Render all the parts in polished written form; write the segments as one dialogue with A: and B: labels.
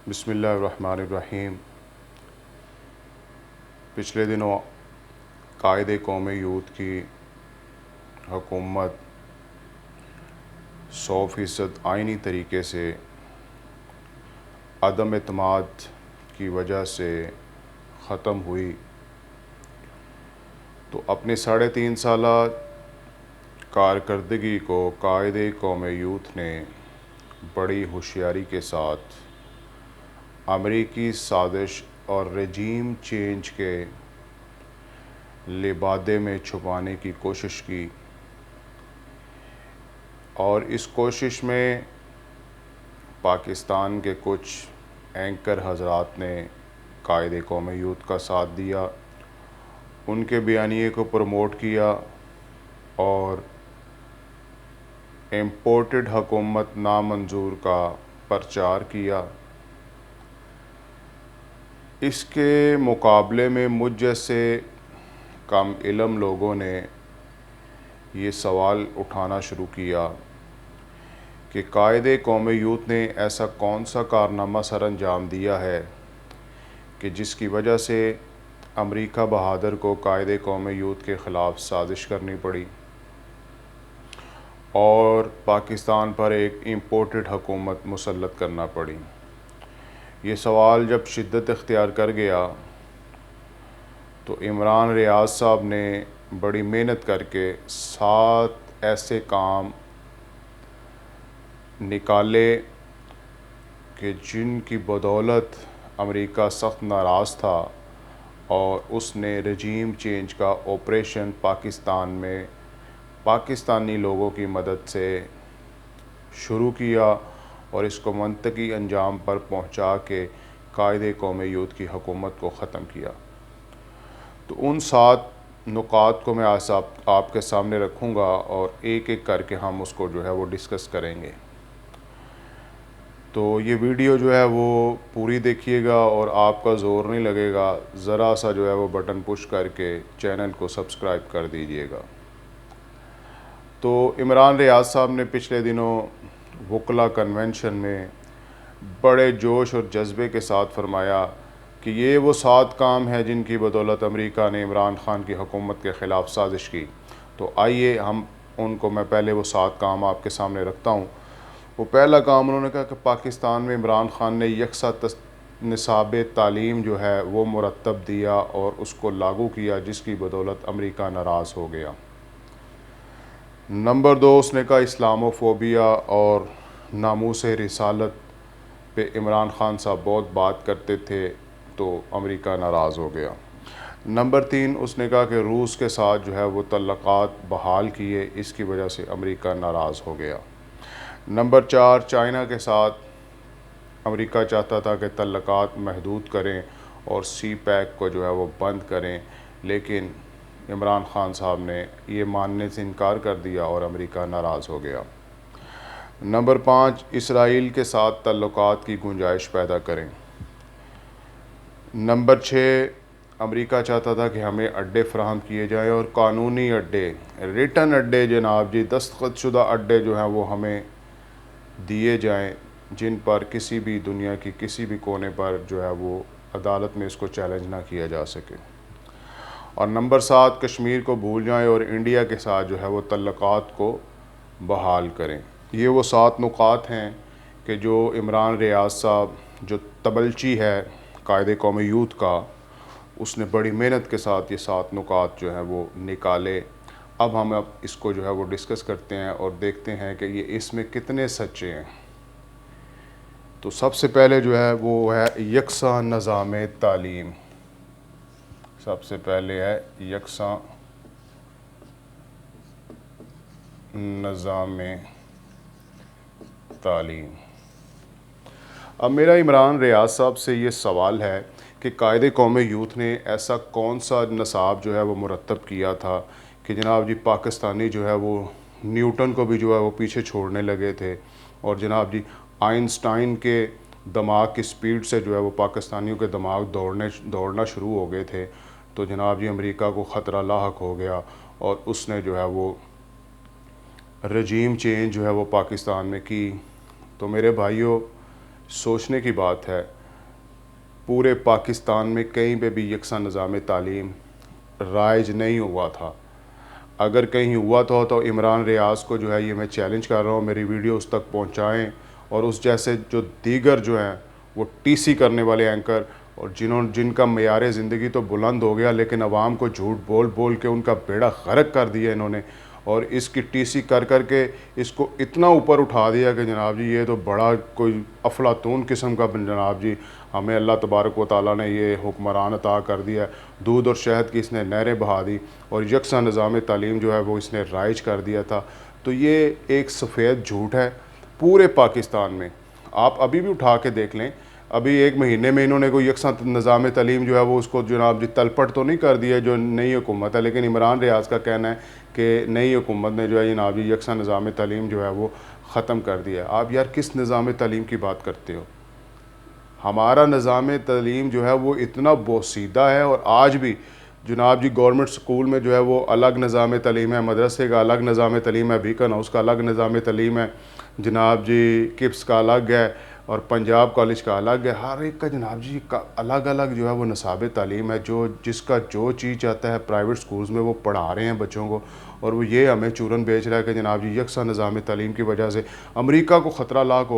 A: بسم اللہ الرحمن الرحیم۔ پچھلے دنوں قائد قوم یوتھ کی حکومت 100% آئینی طریقے سے عدم اعتماد کی وجہ سے ختم ہوئی، تو اپنی 3.5 سالہ کارکردگی کو قائد قوم یوتھ نے بڑی ہوشیاری کے ساتھ امریکی سازش اور رجیم چینج کے لبادے میں چھپانے کی کوشش کی، اور اس کوشش میں پاکستان کے کچھ اینکر حضرات نے قائد قوم یوتھ کا ساتھ دیا، ان کے بیانیے کو پروموٹ کیا اور امپورٹڈ حکومت نامنظور کا پرچار کیا۔ اس کے مقابلے میں مجھ جیسے کم علم لوگوں نے یہ سوال اٹھانا شروع کیا کہ قائد قوم یوتھ نے ایسا کون سا کارنامہ سر انجام دیا ہے کہ جس کی وجہ سے امریکہ بہادر کو قائد قوم یوتھ کے خلاف سازش کرنی پڑی اور پاکستان پر ایک امپورٹڈ حکومت مسلط کرنا پڑی۔ یہ سوال جب شدت اختیار کر گیا تو عمران ریاض صاحب نے بڑی محنت کر کے 7 ایسے کام نکالے کہ جن کی بدولت امریکہ سخت ناراض تھا، اور اس نے رجیم چینج کا آپریشن پاکستان میں پاکستانی لوگوں کی مدد سے شروع کیا اور اس کو منطقی انجام پر پہنچا کے قائد قوم یوتھ کی حکومت کو ختم کیا۔ تو ان 7 نکات کو میں آپ کے سامنے رکھوں گا اور ایک ایک کر کے ہم اس کو وہ ڈسکس کریں گے۔ تو یہ ویڈیو وہ پوری دیکھیے گا اور آپ کا زور نہیں لگے گا، ذرا سا وہ بٹن پش کر کے چینل کو سبسکرائب کر دیجئے گا۔ تو عمران ریاض صاحب نے پچھلے دنوں وکلا کنونشن میں بڑے جوش اور جذبے کے ساتھ فرمایا کہ یہ وہ 7 کام ہیں جن کی بدولت امریکہ نے عمران خان کی حکومت کے خلاف سازش کی۔ تو آئیے ہم ان کو میں پہلے وہ 7 کام آپ کے سامنے رکھتا ہوں۔ وہ پہلا کام انہوں نے کہا کہ پاکستان میں عمران خان نے یکساں نصاب تعلیم وہ مرتب دیا اور اس کو لاگو کیا، جس کی بدولت امریکہ ناراض ہو گیا۔ نمبر 2، اس نے کہا اسلام فوبیا اور ناموس رسالت پہ عمران خان صاحب بہت بات کرتے تھے تو امریکہ ناراض ہو گیا۔ نمبر 3، اس نے کہا کہ روس کے ساتھ وہ تعلقات بحال کیے، اس کی وجہ سے امریکہ ناراض ہو گیا۔ نمبر 4، چائنا کے ساتھ امریکہ چاہتا تھا کہ تعلقات محدود کریں اور سی پیک کو وہ بند کریں، لیکن عمران خان صاحب نے یہ ماننے سے انکار کر دیا اور امریکہ ناراض ہو گیا۔ نمبر 5، اسرائیل کے ساتھ تعلقات کی گنجائش پیدا کریں۔ نمبر 6، امریکہ چاہتا تھا کہ ہمیں اڈے فراہم کیے جائیں اور قانونی اڈے، ریٹن اڈے جناب جی، دستخط شدہ اڈے وہ ہمیں دیے جائیں، جن پر کسی بھی دنیا کی کسی بھی کونے پر وہ عدالت میں اس کو چیلنج نہ کیا جا سکے۔ اور نمبر 7، کشمیر کو بھول جائیں اور انڈیا کے ساتھ وہ تعلقات کو بحال کریں۔ یہ وہ 7 نکات ہیں کہ جو عمران ریاض صاحب جو تبلچی ہے قائد قوم یوتھ کا، اس نے بڑی محنت کے ساتھ یہ 7 نکات وہ نکالے۔ اب ہم اس کو وہ ڈسکس کرتے ہیں اور دیکھتے ہیں کہ یہ اس میں کتنے سچے ہیں۔ تو سب سے پہلے وہ ہے یکساں نظام تعلیم۔ سب سے پہلے ہے یکساں نظام تعلیم۔ اب میرا عمران ریاض صاحب سے یہ سوال ہے کہ قائد قوم یوتھ نے ایسا کون سا نصاب وہ مرتب کیا تھا کہ جناب جی پاکستانی وہ نیوٹن کو بھی وہ پیچھے چھوڑنے لگے تھے، اور جناب جی آئنسٹائن کے دماغ کی سپیڈ سے وہ پاکستانیوں کے دماغ دوڑنا شروع ہو گئے تھے، تو جناب جی امریکہ کو خطرہ لاحق ہو گیا اور اس نے وہ رجیم چینج وہ پاکستان میں کی۔ تو میرے بھائیوں، سوچنے کی بات ہے پورے پاکستان میں کہیں پہ بھی یکساں نظام تعلیم رائج نہیں ہوا تھا. اگر کہیں ہوا تو عمران ریاض کو جو ہے یہ میں چیلنج کر رہا ہوں میری ویڈیو اس تک پہنچائیں, اور اس جیسے جو دیگر جو ہیں وہ ٹی سی کرنے والے اینکر اور جن کا معیار زندگی تو بلند ہو گیا لیکن عوام کو جھوٹ بول بول کے ان کا بیڑا غرق کر دیا انہوں نے, اور اس کی ٹی سی کر کر کے اس کو اتنا اوپر اٹھا دیا کہ جناب جی یہ تو بڑا کوئی افلاطون قسم کا جناب جی ہمیں اللہ تبارک و تعالیٰ نے یہ حکمران عطا کر دیا ہے. دودھ اور شہد کی اس نے نہریں بہا دی اور یکساں نظام تعلیم جو ہے وہ اس نے رائج کر دیا تھا. تو یہ ایک سفید جھوٹ ہے پورے پاکستان میں. آپ ابھی بھی اٹھا کے دیکھ لیں, ابھی ایک مہینے میں انہوں نے کوئی یکساں نظام تعلیم جو ہے وہ اس کو جناب جی تلپٹ تو نہیں کر دیا جو نئی حکومت ہے, لیکن عمران ریاض کا کہنا ہے کہ نئی حکومت نے جو ہے جناب جی یکساں نظام تعلیم جو ہے وہ ختم کر دیا ہے. آپ یار کس نظام تعلیم کی بات کرتے ہو؟ ہمارا نظام تعلیم جو ہے وہ اتنا بوسیدہ ہے, اور آج بھی جناب جی گورنمنٹ سکول میں جو ہے وہ الگ نظام تعلیم ہے, مدرسے کا الگ نظام تعلیم ہے, بیکن ہاؤس کا الگ نظام تعلیم ہے, جناب جی کپس کا الگ ہے اور پنجاب کالج کا الگ ہے. ہر ایک کا جناب جی کا الگ الگ جو ہے وہ نصاب تعلیم ہے. جس کا جو چیز چاہتا ہے پرائیویٹ سکولز میں وہ پڑھا رہے ہیں بچوں کو, اور وہ یہ ہمیں چورن بیچ رہا ہے کہ جناب جی یکساں نظام تعلیم کی وجہ سے امریکہ کو خطرہ لاحق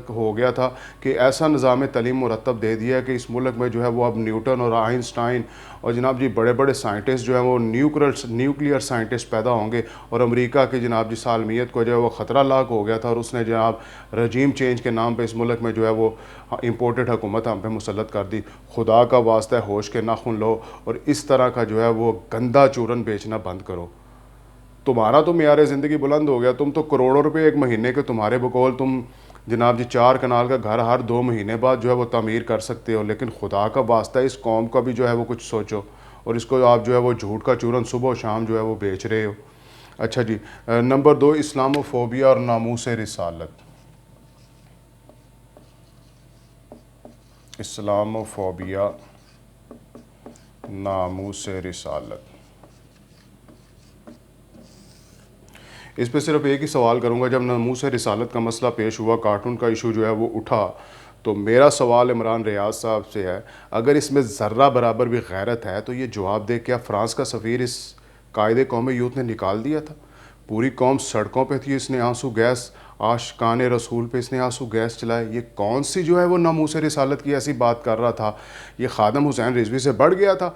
A: ہو گیا تھا کہ ایسا نظام تعلیم مرتب دے دیا ہے کہ اس ملک میں جو ہے وہ اب نیوٹن اور آئنسٹائن اور جناب جی بڑے بڑے سائنٹسٹ جو ہیں وہ نیوکلیئر سائنٹسٹ پیدا ہوں گے, اور امریکہ کی جناب جی سالمیت کو جو ہے وہ خطرہ لاحق ہو گیا تھا, اور اس نے جناب رجیم چینج کے نام پہ اس ملک میں جو ہے وہ امپورٹڈ حکومت ہم پہ مسلط کر دی. خدا کا واسطہ ہے ہوش کے ناخن لو اور اس طرح کا جو ہے وہ گندا چورن بیچنا بند کرو. تمہارا تو معیار زندگی بلند ہو گیا, تم تو کروڑوں روپے ایک مہینے کے تمہارے بقول تم جناب جی 4 کنال کا گھر ہر 2 مہینے بعد جو ہے وہ تعمیر کر سکتے ہو, لیکن خدا کا واسطہ اس قوم کا بھی جو ہے وہ کچھ سوچو, اور اس کو آپ جو ہے وہ جھوٹ کا چورن صبح و شام جو ہے وہ بیچ رہے ہو. اچھا جی, نمبر 2 اسلاموفوبیا اور ناموس رسالت. اسلاموفوبیا ناموس رسالت, اس پہ صرف ایک ہی سوال کروں گا. جب ناموس رسالت کا مسئلہ پیش ہوا, کارٹون کا ایشو جو ہے وہ اٹھا, تو میرا سوال عمران ریاض صاحب سے ہے, اگر اس میں ذرہ برابر بھی غیرت ہے تو یہ جواب دے, کیا فرانس کا سفیر اس قائد قوم یوتھ نے نکال دیا تھا؟ پوری قوم سڑکوں پہ تھی, اس نے آنسو گیس عاشقان رسول پہ اس نے آنسو گیس چلائے. یہ کون سی جو ہے وہ ناموس رسالت کی ایسی بات کر رہا تھا؟ یہ خادم حسین رضوی سے بڑھ گیا تھا,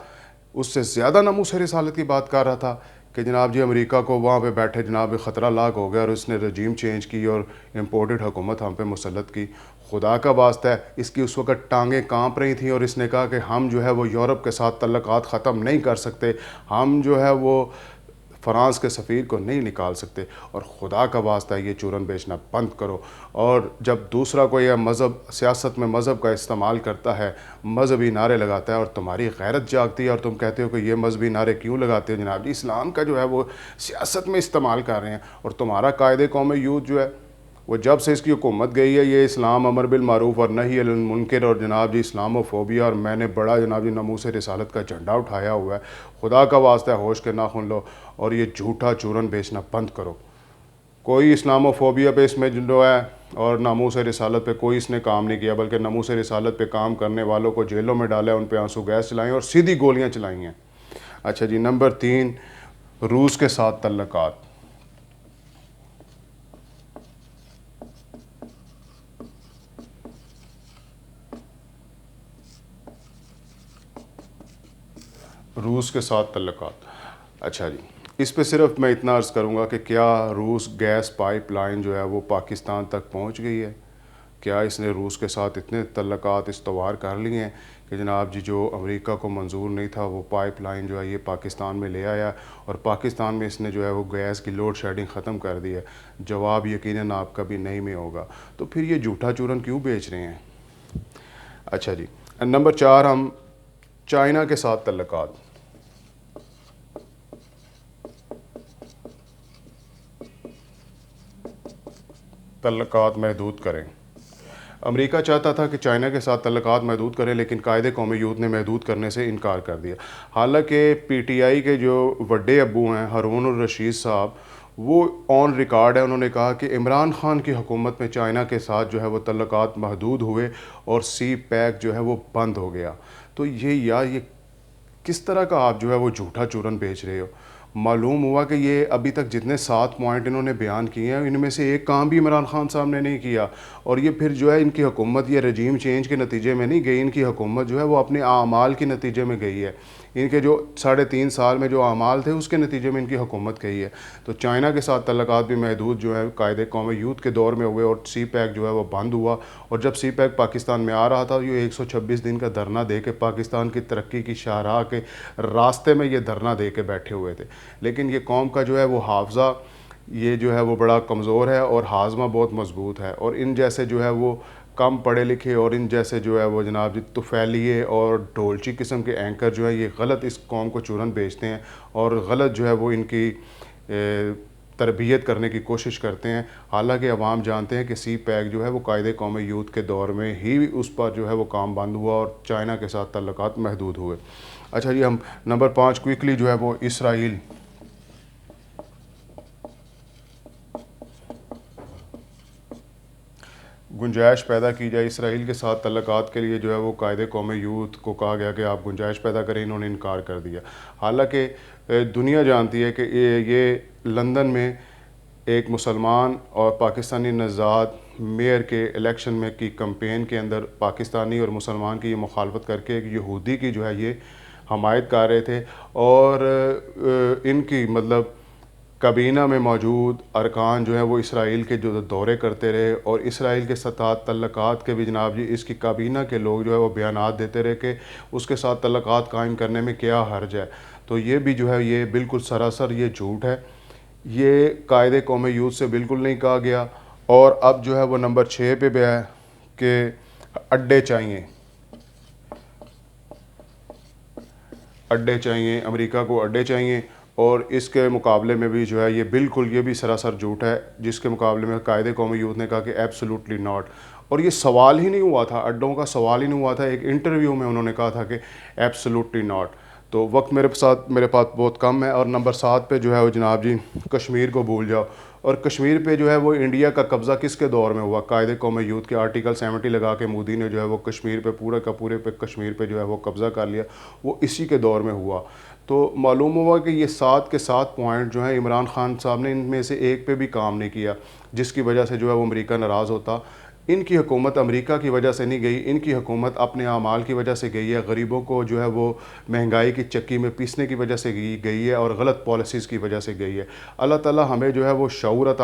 A: اس سے زیادہ ناموس رسالت کی بات کر رہا تھا کہ جناب جی امریکہ کو وہاں پہ بیٹھے جناب خطرہ لاحق ہو گیا اور اس نے رجیم چینج کی اور امپورٹڈ حکومت ہم پہ مسلط کی. خدا کا واسطہ ہے, اس کی اس وقت ٹانگیں کانپ رہی تھیں اور اس نے کہا کہ ہم جو ہے وہ یورپ کے ساتھ تعلقات ختم نہیں کر سکتے, ہم جو ہے وہ فرانس کے سفیر کو نہیں نکال سکتے. اور خدا کا واسطہ یہ چورن بیچنا بند کرو. اور جب دوسرا کوئی مذہب سیاست میں مذہب کا استعمال کرتا ہے, مذہبی نعرے لگاتا ہے اور تمہاری غیرت جاگتی ہے اور تم کہتے ہو کہ یہ مذہبی نعرے کیوں لگاتے ہو؟ جناب جی اسلام کا جو ہے وہ سیاست میں استعمال کر رہے ہیں, اور تمہارا قائد قوم یوتھ جو ہے وہ جب سے اس کی حکومت گئی ہے یہ اسلام امر بالمعروف اور نہی عن المنکر اور جناب جی اسلاموفوبیا اور میں نے بڑا جناب جی ناموس رسالت کا جھنڈا اٹھایا ہوا ہے. خدا کا واسطہ ہے ہوش کے ناخن لو اور یہ جھوٹا چورن بیچنا بند کرو. کوئی اسلاموفوبیا پہ اس میں جو ہے اور ناموس رسالت پہ کوئی اس نے کام نہیں کیا, بلکہ ناموس رسالت پہ کام کرنے والوں کو جیلوں میں ڈالا ہے, ان پہ آنسو گیس چلائیں اور سیدھی گولیاں چلائی ہیں. اچھا جی, نمبر 3 روس کے ساتھ تعلقات. روس کے ساتھ تعلقات. اچھا جی, اس پہ صرف میں اتنا عرض کروں گا کہ کیا روس گیس پائپ لائن جو ہے وہ پاکستان تک پہنچ گئی ہے؟ کیا اس نے روس کے ساتھ اتنے تعلقات استوار کر لیے ہیں کہ جناب جی جو امریکہ کو منظور نہیں تھا وہ پائپ لائن جو ہے یہ پاکستان میں لے آیا اور پاکستان میں اس نے جو ہے وہ گیس کی لوڈ شیڈنگ ختم کر دی ہے؟ جواب یقیناً آپ کا بھی نہیں میں ہوگا. تو پھر یہ جھوٹا چورن کیوں بیچ رہے ہیں؟ اچھا جی, نمبر 4 ہم چائنا کے ساتھ تعلقات. تعلقات محدود کریں. امریکہ چاہتا تھا کہ چائنا کے ساتھ تعلقات محدود کریں, لیکن قائد قوم یوتھ نے محدود کرنے سے انکار کر دیا. حالانکہ پی ٹی آئی کے جو بڑے ابو ہیں ہارون الرشید صاحب, وہ آن ریکارڈ ہے، انہوں نے کہا کہ عمران خان کی حکومت میں چائنا کے ساتھ جو ہے وہ تعلقات محدود ہوئے اور سی پیک جو ہے وہ بند ہو گیا۔ تو یہ کس طرح کا آپ جو ہے وہ جھوٹا چورن بیچ رہے ہو؟ معلوم ہوا کہ یہ ابھی تک جتنے 7 پوائنٹ انہوں نے بیان کیے ہیں ان میں سے ایک کام بھی عمران خان صاحب نے نہیں کیا، اور یہ پھر جو ہے ان کی حکومت یہ رجیم چینج کے نتیجے میں نہیں گئی، ان کی حکومت جو ہے وہ اپنے اعمال کے نتیجے میں گئی ہے، ان کے جو 3.5 سال میں جو اعمال تھے اس کے نتیجے میں ان کی حکومت گئی ہے۔ تو چائنا کے ساتھ تعلقات بھی محدود جو ہے قائد قوم یوتھ کے دور میں ہوئے اور سی پیک جو ہے وہ بند ہوا، اور جب سی پیک پاکستان میں آ رہا تھا یہ 126 دن کا دھرنا دے کے پاکستان کی ترقی کی شاہراہ کے راستے میں یہ دھرنا دے کے بیٹھے ہوئے تھے۔ لیکن یہ قوم کا جو ہے وہ حافظہ یہ جو ہے وہ بڑا کمزور ہے اور ہاضمہ بہت مضبوط ہے، اور ان جیسے جو ہے وہ کم پڑھے لکھے اور ان جیسے جو ہے وہ جناب جی طفیلیے اور ڈھولچی قسم کے اینکر جو ہے یہ غلط اس قوم کو چورن بیچتے ہیں اور غلط جو ہے وہ ان کی تربیت کرنے کی کوشش کرتے ہیں، حالانکہ عوام جانتے ہیں کہ سی پیک جو ہے وہ قائد قوم یوتھ کے دور میں ہی اس پر جو ہے وہ کام بند ہوا اور چائنا کے ساتھ تعلقات محدود ہوئے۔ اچھا جی، ہم نمبر 5 کوئکلی جو ہے وہ اسرائیل۔ گنجائش پیدا کی جائے اسرائیل کے ساتھ تعلقات کے لیے جو ہے وہ قائد قوم یوتھ کو کہا گیا کہ آپ گنجائش پیدا کریں، انہوں نے انکار کر دیا، حالانکہ دنیا جانتی ہے کہ یہ لندن میں ایک مسلمان اور پاکستانی نژاد میئر کے الیکشن میں کی کمپین کے اندر پاکستانی اور مسلمان کی یہ مخالفت کر کے ایک یہودی کی جو ہے یہ حمایت کر رہے تھے، اور ان کی مطلب کابینہ میں موجود ارکان جو ہیں وہ اسرائیل کے جو دورے کرتے رہے اور اسرائیل کے ساتھ تعلقات کے بھی جناب جی اس کی کابینہ کے لوگ جو ہے وہ بیانات دیتے رہے کہ اس کے ساتھ تعلقات قائم کرنے میں کیا حرج ہے۔ تو یہ بھی جو ہے یہ بالکل سراسر یہ جھوٹ ہے، یہ قائد قوم یوتھ سے بالکل نہیں کہا گیا۔ اور اب جو ہے وہ نمبر 6 پہ بھی ہے کہ اڈے چاہیے، اڈے چاہیے، امریکہ کو اڈے چاہیے، اور اس کے مقابلے میں بھی جو ہے یہ بالکل یہ بھی سراسر جھوٹ ہے، جس کے مقابلے میں قائد قوم یوتھ نے کہا کہ ایبسولوٹلی ناٹ، اور یہ سوال ہی نہیں ہوا تھا، اڈوں کا سوال ہی نہیں ہوا تھا، ایک انٹرویو میں انہوں نے کہا تھا کہ ایبسولوٹلی ناٹ۔ تو وقت میرے پاس بہت کم ہے، اور نمبر 7 پہ جو ہے وہ جناب جی کشمیر کو بھول جاؤ، اور کشمیر پہ جو ہے وہ انڈیا کا قبضہ کس کے دور میں ہوا؟ قائد قوم یوتھ کے آرٹیکل 70 لگا کے مودی نے جو ہے وہ کشمیر پہ پورے کا پورے پہ کشمیر پہ جو ہے وہ قبضہ کر لیا، وہ اسی کے دور میں ہوا۔ تو معلوم ہوا کہ یہ 7 کے 7 پوائنٹ جو ہیں عمران خان صاحب نے ان میں سے ایک پہ بھی کام نہیں کیا، جس کی وجہ سے جو ہے وہ امریکہ ناراض ہوتا۔ ان کی حکومت امریکہ کی وجہ سے نہیں گئی، ان کی حکومت اپنے اعمال کی وجہ سے گئی ہے، غریبوں کو جو ہے وہ مہنگائی کی چکی میں پیسنے کی وجہ سے گئی ہے، اور غلط پالیسیز کی وجہ سے گئی ہے۔ اللہ تعالی ہمیں جو ہے وہ شعور عطا